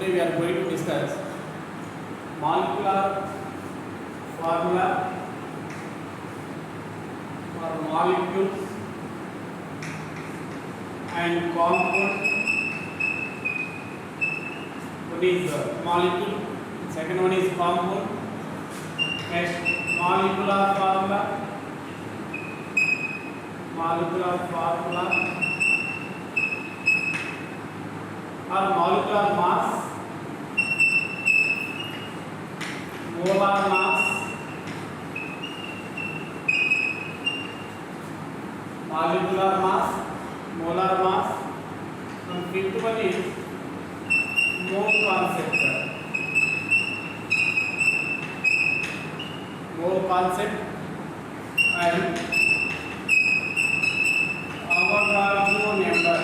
today we are going to discuss molecular formula for molecules and compound. One is molecule, second one is compound. Next, molecular formula or molecular mass, molar mass, molecular mass, molar mass, and fifth one is mole concept. Mole concept and Avogadro number.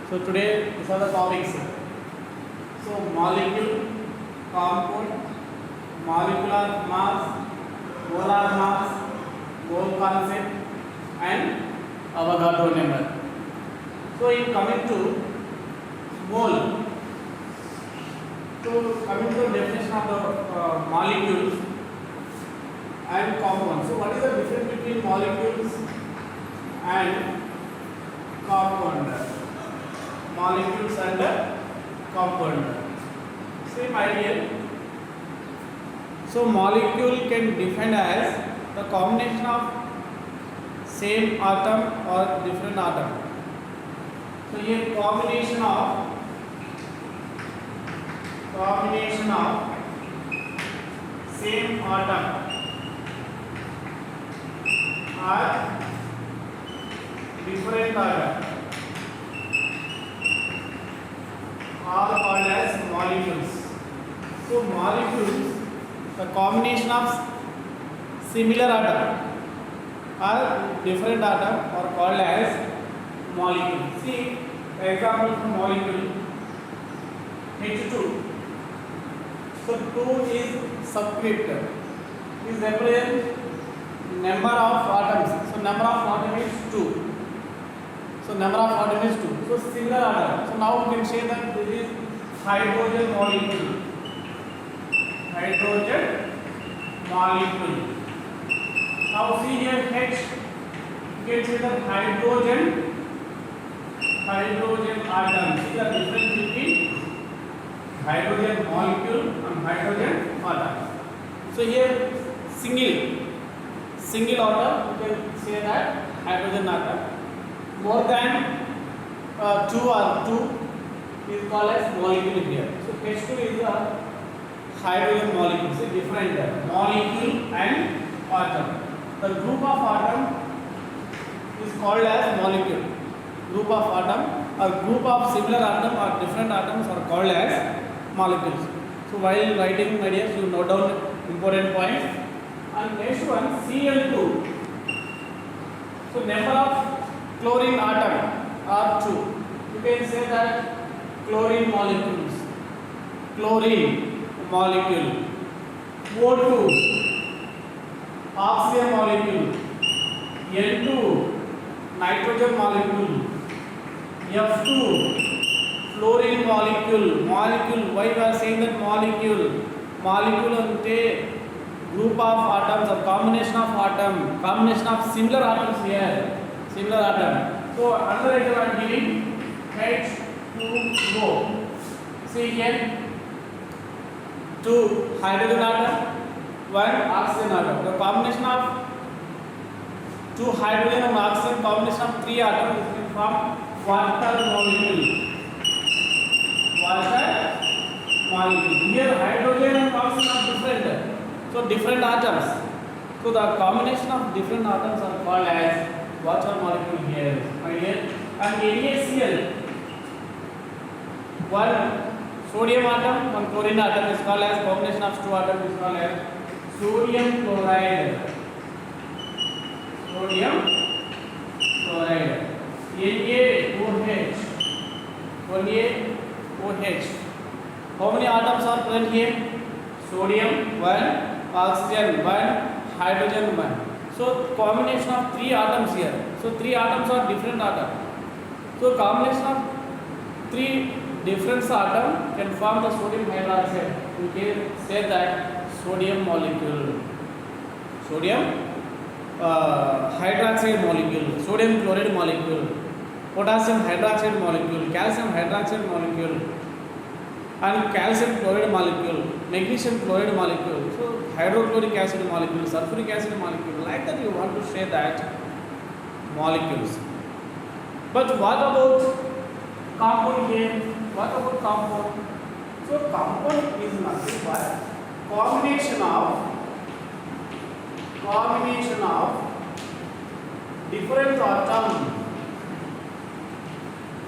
So today these are the topics. So molecule, compound, molecular mass, molar mass, mole concept, and Avogadro number. So in coming to mole, so coming to the definition of the molecules and compounds. So what is the difference between molecules and compound? Molecules and compound. Same idea. So molecule can define as the combination of same atom or different atom. So here combination of same atom or different atom are called as molecules. So molecules, the combination of similar atom or different atom are called as molecules. See example for molecule H2. So 2 is subscript. Is represent number of atoms. So number of atom is 2. So number of atom is 2. So single atom. So now we can say that this is hydrogen molecule. Hydrogen molecule. Now see here H. You can say that hydrogen atom. See the difference between hydrogen molecule and hydrogen atom. So here single atom, you can say that hydrogen atom. More than 2 or 2 is called as molecule here. So H2 is a hydrogen molecule. So different molecule and atom. The group of atom is called as molecule. Group of atom or group of similar atom or different atoms are called as molecules. So while writing, my dears, you note down important points. And next one, Cl2. So number of chlorine atom are 2. You can say that chlorine molecules. Chlorine molecule. O2, oxygen molecule. N2, nitrogen molecule. F2, fluorine molecule. Why we are saying that molecule? Molecule ante group of atoms or combination of similar atoms here. Similar atom. So another item I am giving H2O. See here 2 hydrogen atom, 1 oxygen atom. The combination of 2 hydrogen and oxygen, combination of 3 atoms is from water molecule. Here hydrogen and oxygen are different. So different atoms. So the combination of different atoms are called as water molecule here. And NaCl. 1 sodium atom, 1 chlorine atom is called as combination of 2 atoms is called as sodium chloride. NaOH. How many atoms are present here? Sodium 1, oxygen 1, hydrogen 1. So combination of 3 atoms here. So 3 atoms are different atom. So combination of 3 different atom can form the sodium hydroxide. We can say that sodium molecule. Sodium hydroxide molecule, sodium chloride molecule, potassium hydroxide molecule, calcium hydroxide molecule, and calcium chloride molecule, magnesium chloride molecule, so hydrochloric acid molecule, sulfuric acid molecule, like that you want to say that molecules. But what about compound here? What about compound? So compound is nothing but combination of different atom.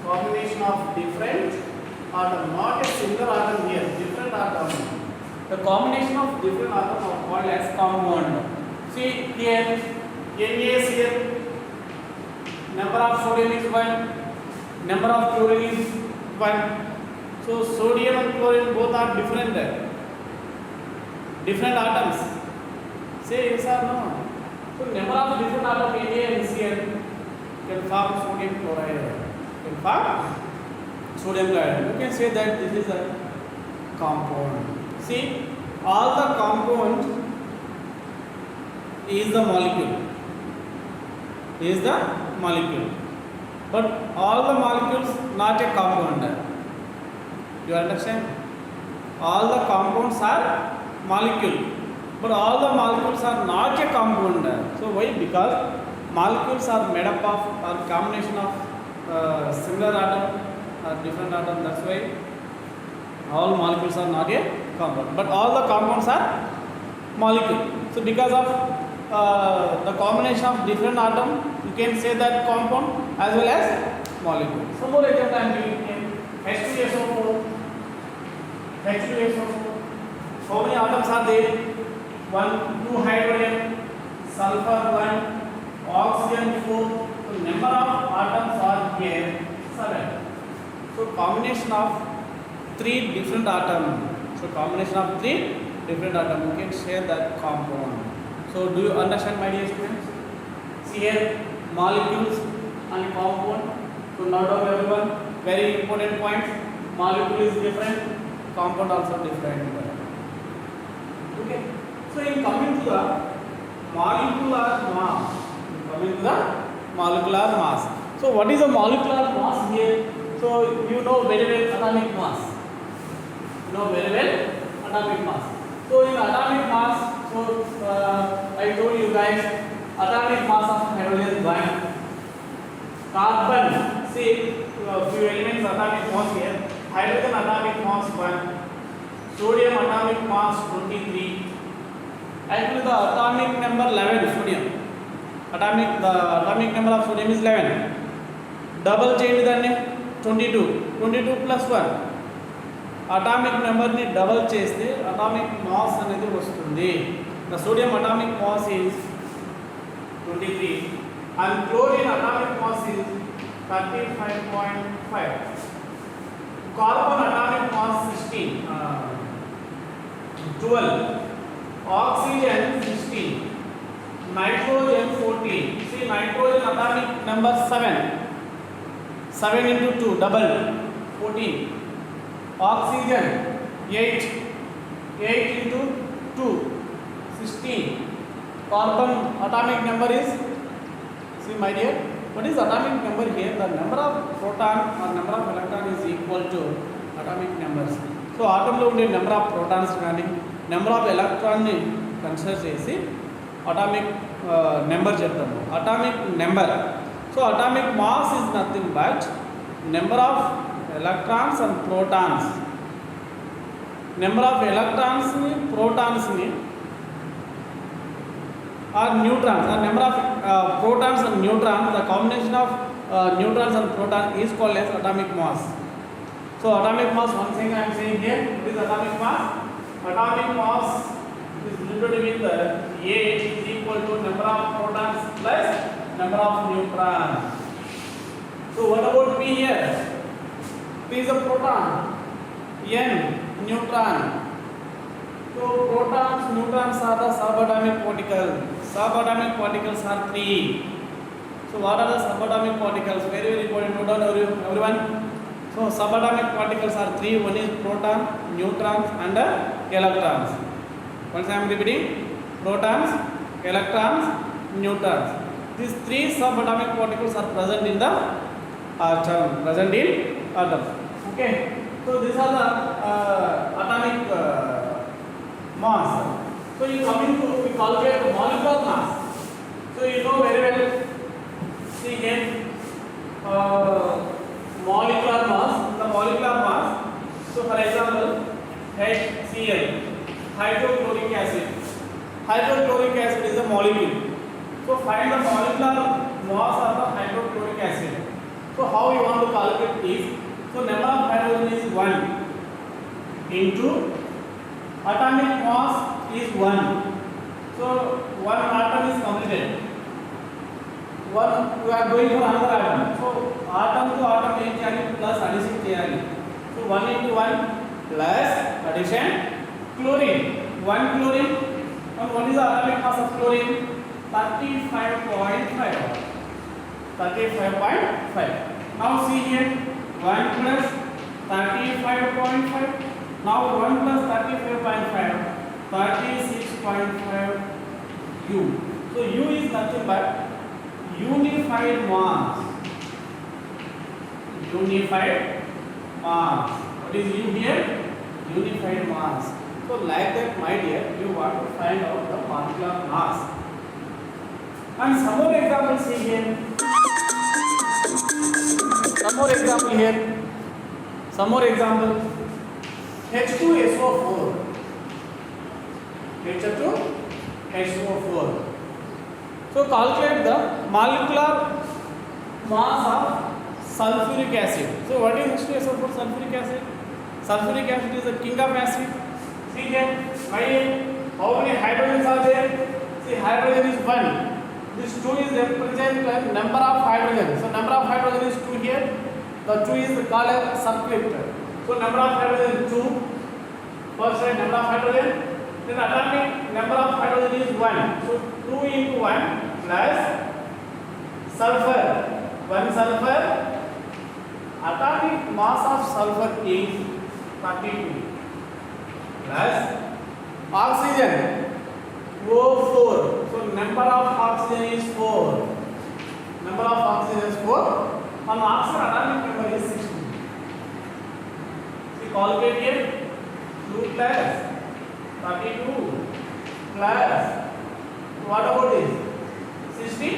Combination of different atom, not a single atom here, different atom. The combination of different atom are called as compound. See here, NaCl, number of sodium is 1, number of chlorine is 1. So sodium and chlorine both are different atoms. Say yes or no? So number of different atoms Na and Cl can form sodium chloride. You can say that this is a compound. See, all the compound is the molecule. But all the molecules not a compound. You understand? All the compounds are molecule, but all the molecules are not a compound. So why? Because molecules are made up of a combination of similar atom or different atom. That's why all molecules are not a compound, but all the compounds are molecule. So because of the combination of different atom, you can say that compound as well as molecule. Some more example I am giving here. H2SO4. How many atoms are there? 1, 2 hydrogen, sulfur 1, oxygen 4. So number of atoms are here 7. So combination of 3 different atoms. You can share that compound. So do you understand, my dear students? See here, molecules and compound. So note down everyone, very important point. Molecule is different, compound also different. Okay. So in coming to the molecular mass. So what is a molecular mass here? So you know very well atomic mass. So in atomic mass, I told you guys, atomic mass of hydrogen is 1. Carbon, see few elements atomic mass here. Hydrogen atomic mass 1. Sodium atomic mass 23. Actually the atomic number 11, sodium. The atomic number of sodium is 11. Double change then 22. 22 plus 1. Atomic number ni double cheste atomic mass anedi vastundi. The sodium atomic mass is 23 and chlorine atomic mass is 35.5. Carbon atomic mass 16, 12. Oxygen 16. Nitrogen 14. See, nitrogen atomic number 7. 7 into 2 double 14. Oxygen 8. 8 into 2 16. Carbon atomic number is, see my dear, what is atomic number here? The number of proton or number of electron is equal to atomic numbers. So atom lo unde number of protons gaani number of electron ni consider chesi atomic number cheptamu. Atomic number. So atomic mass is nothing but number of electrons and protons. Number of electrons ni protons ni or neutrons, the number of protons and neutrons, the combination of neutrons and protons is called as atomic mass. So atomic mass, one thing I am saying here, what is atomic mass? Atomic mass is related with 8 is equal to number of protons plus number of neutrons. So what about P here? P is a proton, N neutron. So protons, neutrons are the subatomic particles. Subatomic particles are 3. So what are the subatomic particles? Very very important. Note down everyone. So subatomic particles are three. One is proton, neutrons, and electrons. Once I am repeating: protons, electrons, neutrons. These three subatomic particles are present in the atom. Present in atom. Okay. So these are the atomic mass. So you coming to we calculate the molecular mass. So you know very well. See here, molecular mass. The molecular mass. So for example, HCl, hydrochloric acid. Hydrochloric acid is a molecule. So find the molecular mass of the hydrochloric acid. So how you want to calculate this? So number of hydrogen is 1 into atomic mass is 1. So one atom is completed. One we are going for another atom. So atom to atom em cheyali plus addition cheyali. So 1 into 1 plus addition chlorine. 1 chlorine and what is the atomic mass of chlorine? 35.5. 35.5. Now see here 1 plus 35.5. Now 1 plus 35.5, 36.5 U. So U is nothing but unified mass. Unified mass. What is U here? Unified mass. So like that, my dear, you want to find out the molecular mass. And some more examples see here. Some more example here. Some more example. H2SO4. H2SO4. So calculate the molecular mass of sulfuric acid. So what is H2SO4? Sulfuric acid. Sulfuric acid is the king of acid. See here, how many hydrogens are there? See, hydrogen is 1. This 2 is represent number of hydrogen. So number of hydrogen is 2 here. The 2 is called as subscript. So number of hydrogen is 2. First right, number of hydrogen. Then atomic number of hydrogen is 1. So 2 into 1 plus sulfur. 1 sulfur. Atomic mass of sulfur is 32. Plus oxygen O4. So number of oxygen is 4. Number of oxygen is 4. And oxygen atomic number is 16. See, calculate here. 2 plus 32 plus what about this? 60?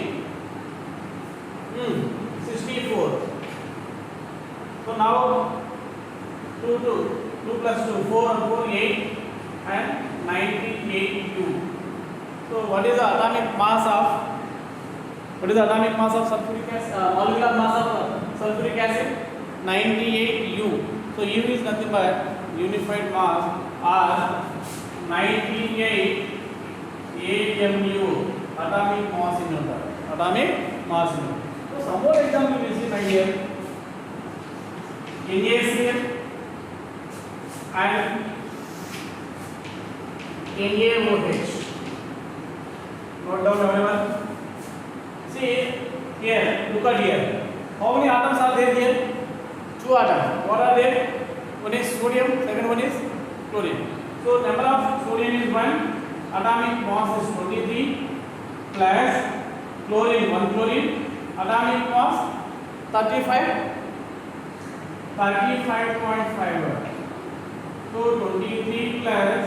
64. So now 2 plus 2, 4 and 4, 8 and 98 U. So what is the atomic mass of sulfuric acid? Molecular mass of sulfuric acid? 98 U. So U is nothing but unified mass or 98 AMU, atomic mass in unit. Atomic mass in unit. So some more example we see right here. NaCl and NaOH. Note down everyone. See here, look at here. How many atoms are there here? 2 atoms. What are they? One is sodium, second one is chlorine. So number of sodium is 1, atomic mass is 23 plus chlorine, 1 chlorine, atomic mass 35, 35.5. So 23 plus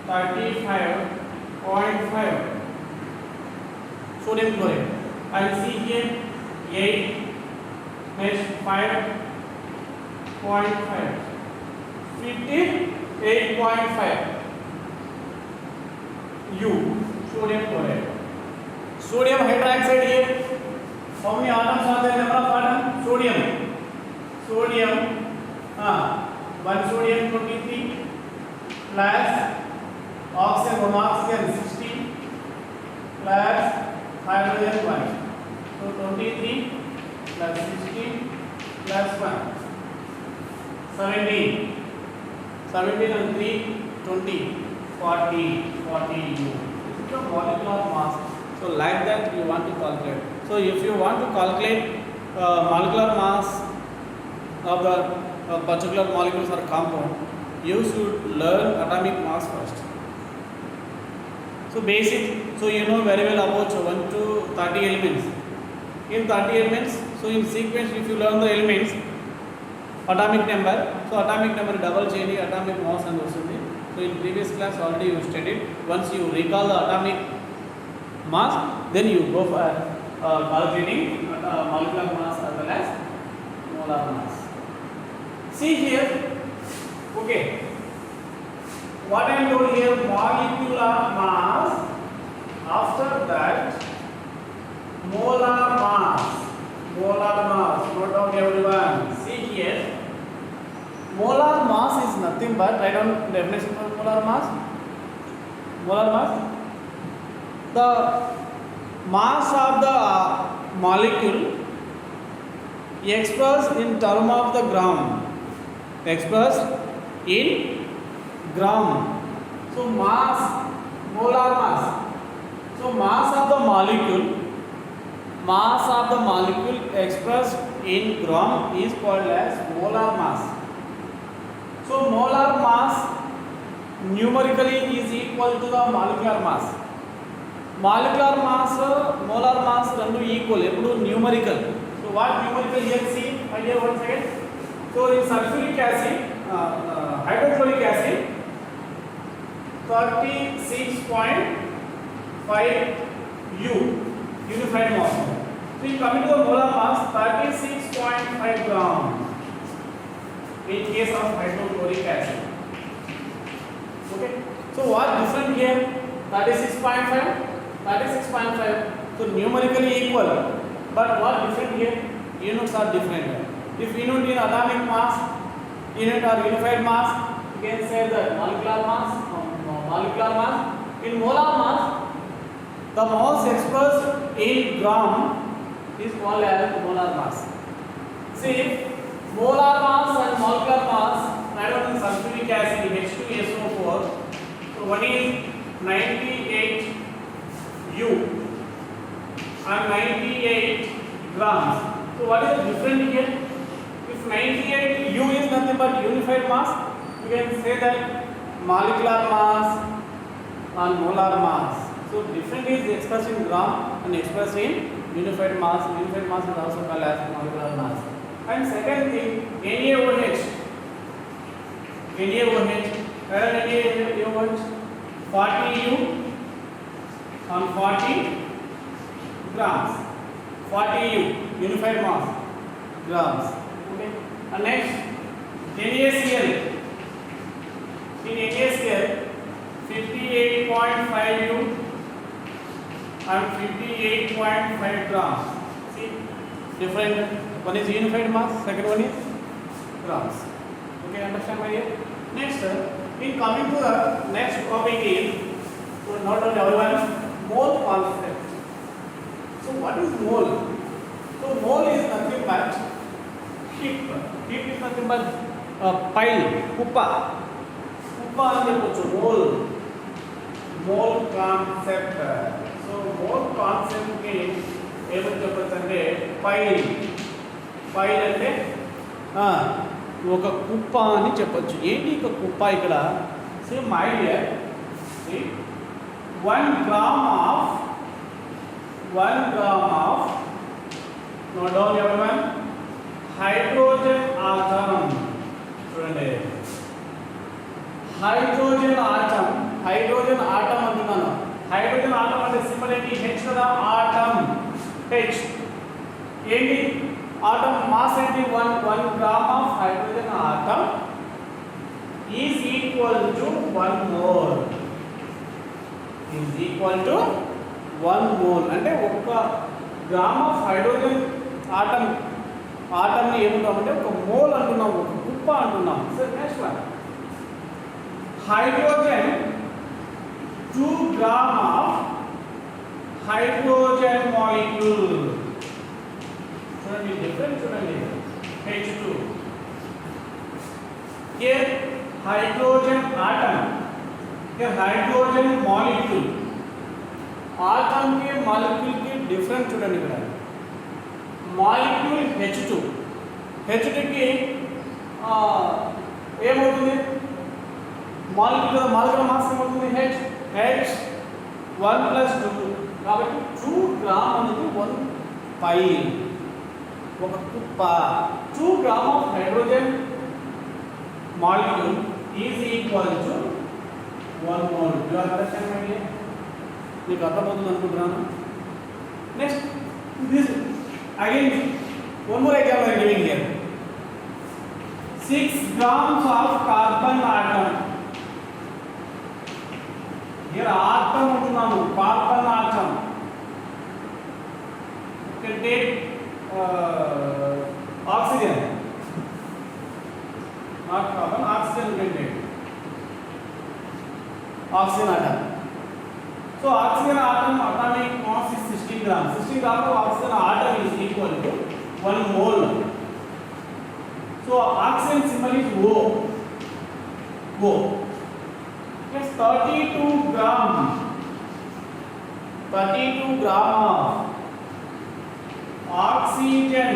35.5 sodium chloride. And see here 8 next 5.5 58.5 U sodium chloride. Sodium hydroxide here. How many atoms are there? Number of atoms? Sodium 1 sodium 23 plus oxygen 1 oxygen 60 plus hydrogen 1. So 23 plus 16 plus 1. 17 and 3 20 40 U. This is the molecular mass. So like that you want to calculate. So if you want to calculate molecular mass of the particular molecules or compound, you should learn atomic mass first. So basic, so you know very well about 1 to 30 elements. In 30 elements, so in sequence if you learn the elements, atomic number, so atomic number double cheyandi atomic mass and vastundi. So in previous class already you studied. Once you recall the atomic mass, then you go for calculating molecular mass as well as molar mass. See here, okay, what I am told here, molecular mass, after that molar mass, note down everyone. See here, molar mass is nothing but, write down definition for molar mass. Molar mass, the mass of the molecule expressed in term of the gram, expressed in gram. So mass, molar mass, so mass of the molecule expressed in gram is called as molar mass. So molar mass numerically is equal to the molecular mass. Molecular mass, molar mass rendu equal, eppudu numerical. So what numerical here, see here one second. So in sulfuric acid, hydrochloric acid, 36.5 U unified mass. So you come to the molar mass, 36.5 gram in case of hydrochloric acid. Okay, so what different here? 36.5, so numerically equal, but what different here? Units are different. If unit in atomic mass, unit or unified mass, you can say that molecular mass. In molar mass, the mass expressed in gram is called as molar mass. See, molar mass and molecular mass, write down in sulfuric acid H2SO4. So one is 98 U and 98 grams. So what is the difference here? If 98 U is nothing but unified mass, you can say that molecular mass and molar mass. So different is expressed in gram and expressed in unified mass. Unified mass is also called as molecular mass. And second thing, NaOH. Where NaOH? 40 U on 40 grams. 40 U unified mass grams. Okay. And next, NaCl. In NaCl, 58.5 U and 58.5 grams. See, different. One is unified mass, second one is grams. Okay, understand my dear? Next, in coming to the next topic is, so note down everyone, mole concept. So what is mole? So mole is nothing but heap. Heap is nothing but pile, kuppa and mole concept. So mole concept means ఏమని చెప్పచ్చు అంటే pile అంటే ఒక కుప్ప అని చెప్పచ్చు. ఏంటి ఒక కుప్ప ఇక్కడ? Same idea. 1 gram of note down everyone, hydrogen atom. చూడండి, హైడ్రోజన్ ఆటం అంటున్నాను. హైడ్రోజన్ ఆటం అంటే సింబల్ ఏంటి? హెచ్ కదా, ఆటం హెచ్. ఏంటి ఆటం మాస్ ఏంటి? 1 gram of hydrogen atom is equal to 1 mole. అంటే 1 గ్రామ్ ఆఫ్ హైడ్రోజన్ ఆటంని ఏమంటామంటే ఒక మోల్ అంటున్నాం, ఒక కుప్ప అంటున్నాం. సరే, next one, hydrogen 2 gram of hydrogen molecule. చూడండి డిఫరెన్స్, చూడండి H2. Here hydrogen atom, here hydrogen molecule. Atom के मॉलिक्यूल की डिफरेंस చూడండి ఇక్కడ. మాలిక్యూల్ H2 కి ఏమవుతుంది మాలిక్యూల్ మాస్ ఏమవుతుంది H 1 + 2 కాబట్టి 2 గ్రామ్ అనేది 1 పైల్ ఒక కుప్ప 2 gram of hydrogen molecule is equal to 1 mole. You understand my dear? మీకు అర్థమవుతుంది అనుకుంటున్నాను. Next this again one more example I am giving here. 6 grams of carbon atom. Here atom antunnanu, carbon atom. You can take oxygen, not carbon, oxygen you can take. Oxygen atom. So oxygen atom atomic mass is 16 grams. 16 grams of oxygen atom is equal to 1 mole. So oxygen symbol is O. O. Yes, 32 gram. 32 gram of oxygen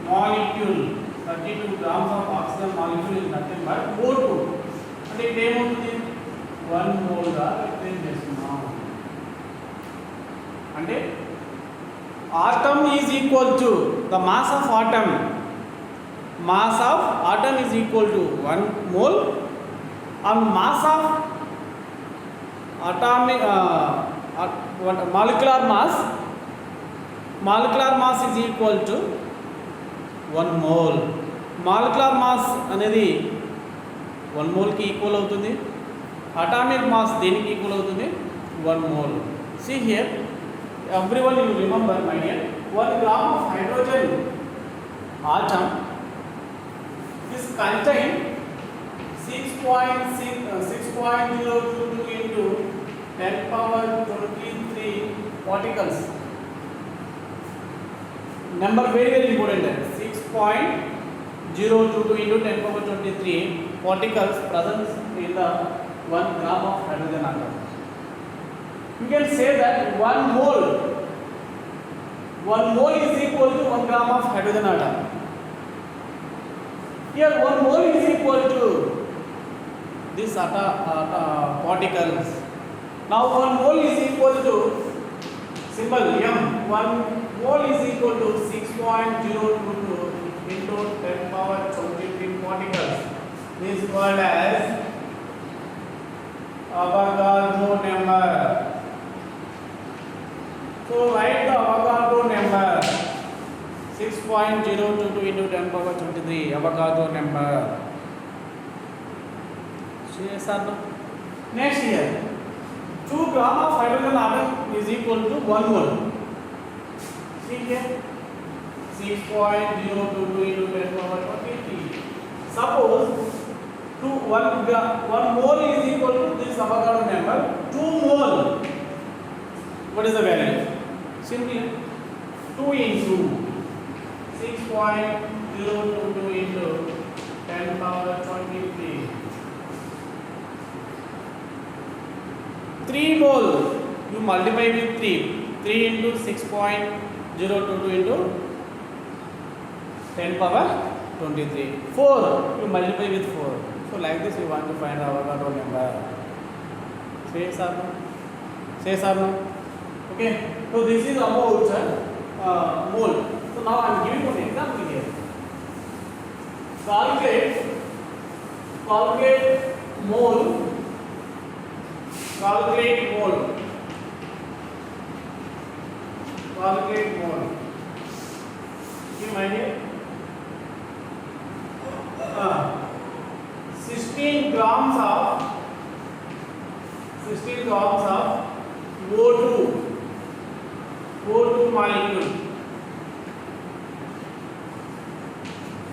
molecule. 32 grams of oxygen molecule is nothing but O2. అంటే ఇప్పుడు ఏమవుతుంది 1 mole గా represent చేస్తున్నాం. అంటే atom is equal to the mass of atom. Mass of atom is equal to 1 mole, and mass of atomic molecular mass is equal to 1 mole. Molecular mass అనేది 1 mole కి equal అవుతుంది. Atomic mass దేనికి equal అవుతుంది 1 mole. See here, everyone you remember my dear, 1 gram of hydrogen atom is contain 6.022 into 10 power 23 particles. Number very important. 6.022 into 10 power 23 particles present in the 1 gram of hydrogen atom. You can say that 1 mole is equal to 1 gram of hydrogen atom. Here 1 mole is equal to this particles. Now 1 mole is equal to symbol M. 1 mole is equal to 6.022 into 10 power 23 particles. This is called as Avogadro number. So write the Avogadro number 6.022 into 10 power 23 Avogadro number. Yes or no? Next here, 2 gram of hydrogen atom is equal to 1 mole. See here, 6.022 into 10 power 23. Suppose 1 mole is equal to this Avogadro number 2 mole. What is the value? Simply 2 into 6.022 into 10 power 23. 3 mole. You multiply with 3. 3 into 6.022 into 10 power 23. 4. You multiply with 4. So like this we want to find the Avogadro number. Say yes or no? Say yes or no? Okay. So this is about mole. So now I am giving one example here. Calculate mole. Calculate mole. 16 grams of O2 molecule.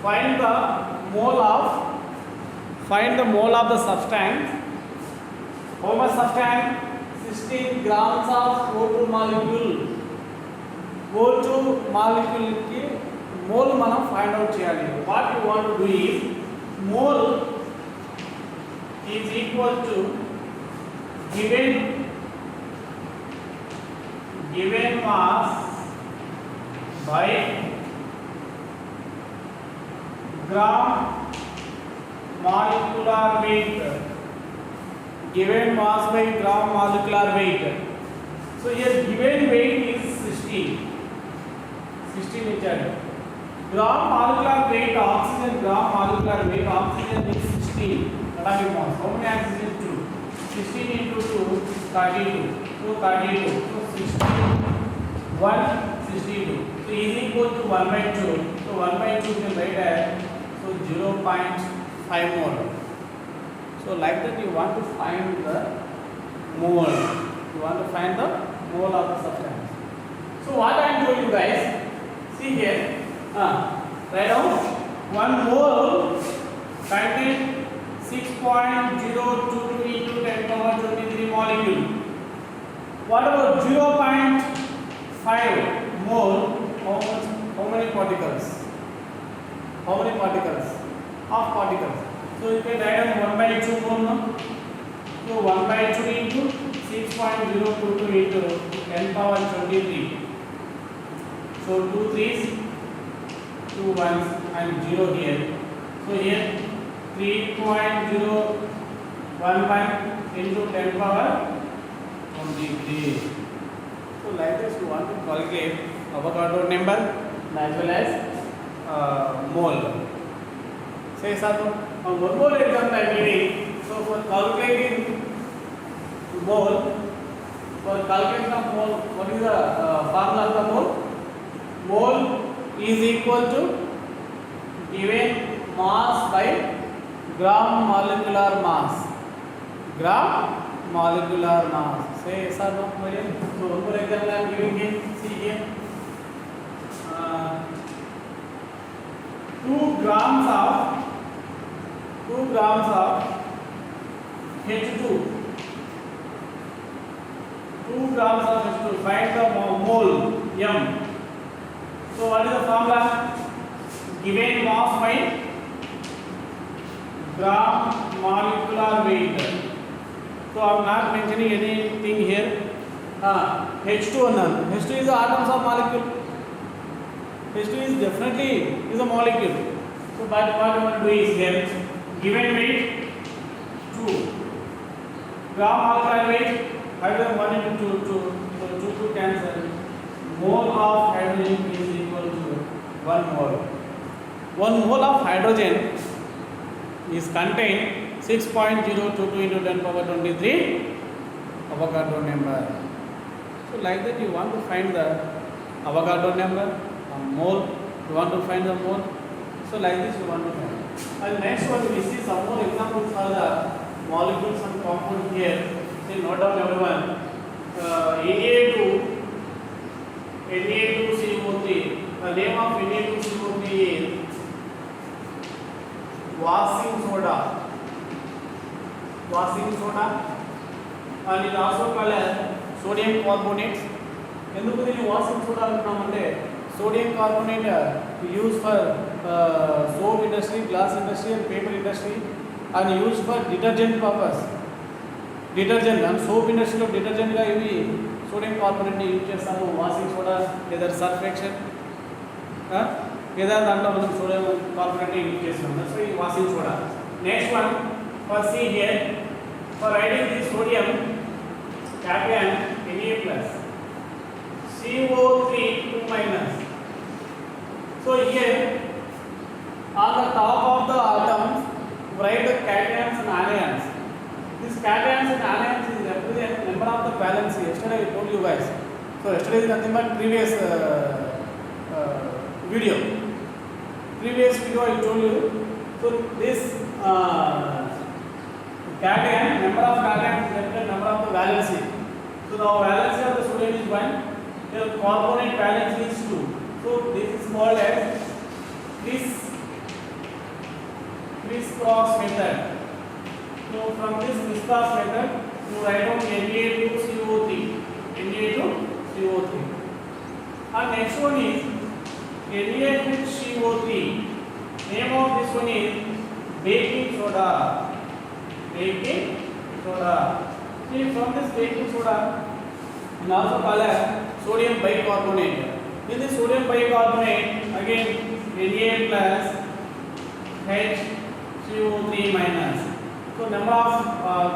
Find the mole of the substance. How much substance? 16 grams of O2 molecule. O2 molecule ki mole మనం find out చేయాలి. What you want to do is mole is equal to given mass by gram molecular weight. Given mass by gram molecular weight. So here given weight is 16. 16 is added. Gram molecular weight oxygen, gram molecular weight oxygen is 16 atomic mass. How many oxygen? 2. 16 into 2, 32. So 32. So 16, 1, 62. So is equal to 1 by 2. So 1 by 2 can write as so 0.5 mole. So like that you want to find the mole. You want to find the mole of the substance. So what I am doing, you guys, see here. Write down 1 mole contains 6.022 into 10 power 23 molecule. What about 0.5 mole? How many particles? How many particles? Half particles. So you can write down 1 by 2 mole. No? So 1 by 2 into 6.022 into 10 power 23. So 2 3s, 2 1s and 0 here. So here 3.011 into 10 power 23. So like this you want to calculate Avogadro number as well as mole. Say something. On one more example I am giving. So for calculating mole, for calculation of mole, what is the formula of the mole? Mole is equal to given mass by gram molecular mass. Gram molecular mass. Say yes or no? So one more example I am giving here. See here. 2 grams of H2. 2 grams of H2. Find the mole M. So what is the formula? Given mass by gram molecular weight. So I am not mentioning anything here. H2 H2 is the atoms of molecule. H2 is definitely is a molecule. So but what you want to do is here given weight 2 gram molecular weight hydrogen 1 into 2 so 2 cancel. Mole of hydrogen is equal to 1 mole. 1 mole of hydrogen is contained 6.022 into 10 power 23 Avogadro number. So like that you want to find the Avogadro number, mole, you want to find the mole. So like this you want to find. And next one we see some more examples for the molecules and compounds here. So note down everyone. Na2CO3. The name of Na2CO3 is washing soda. Washing soda. And it also called as sodium carbonate. ఎందుకు దీన్ని washing soda అంటున్నామంటే sodium carbonate used for soap industry, glass industry and paper industry and used for detergent purpose. Detergent and soap industry లో detergent గా ఇవి sodium carbonate ని use చేస్తాము. Washing soda లేదా Surf Excel లేదా దాంట్లో మనం sodium carbonate ని యూజ్ చేస్తాము. సో ఈ washing soda. Next one for see here for writing the sodium cation Na plus CO3 2 minus. So here on the top of the atoms write the cations and anions. This cations and anions is represent number of the valence. Yesterday I told you guys. So yesterday is nothing but previous video. Previous video I told you. So this cation, number of cations is represent number of the valency. So the valency of the sodium is 1. The carbonate valence is 2. So this is called as criss-cross method. So from this criss-cross method, you write down Na2CO3. Na2CO3. And next one is NaHCO3. Name of this one is baking soda. Baking soda. See from this baking soda, and also called as sodium bicarbonate. In this sodium bicarbonate, again Na plus HCO3 minus. So number of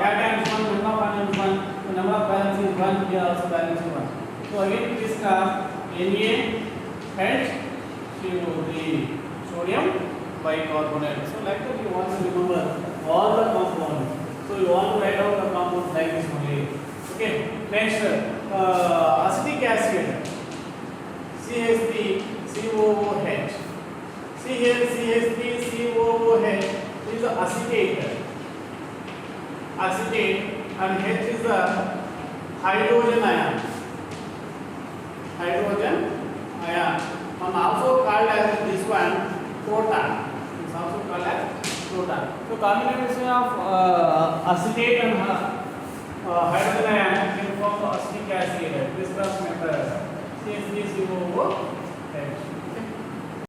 cations 1, number of anions 1, so number of valence is 1, here also valence is 1. So again discuss NaHCO3, sodium bicarbonate. So like that you want to remember all the compounds. So you want to write out the compounds like this only. Okay. Next, acetic acid, CH3COOH. See here, CH3COOH is the acetate. Acetate, and H is the hydrogen ion. Hydrogen ion, and also called as this one proton. It's also called as proton. So combination of acetate and hydrogen ion can form the acetic acid. This cross method CH3COOH.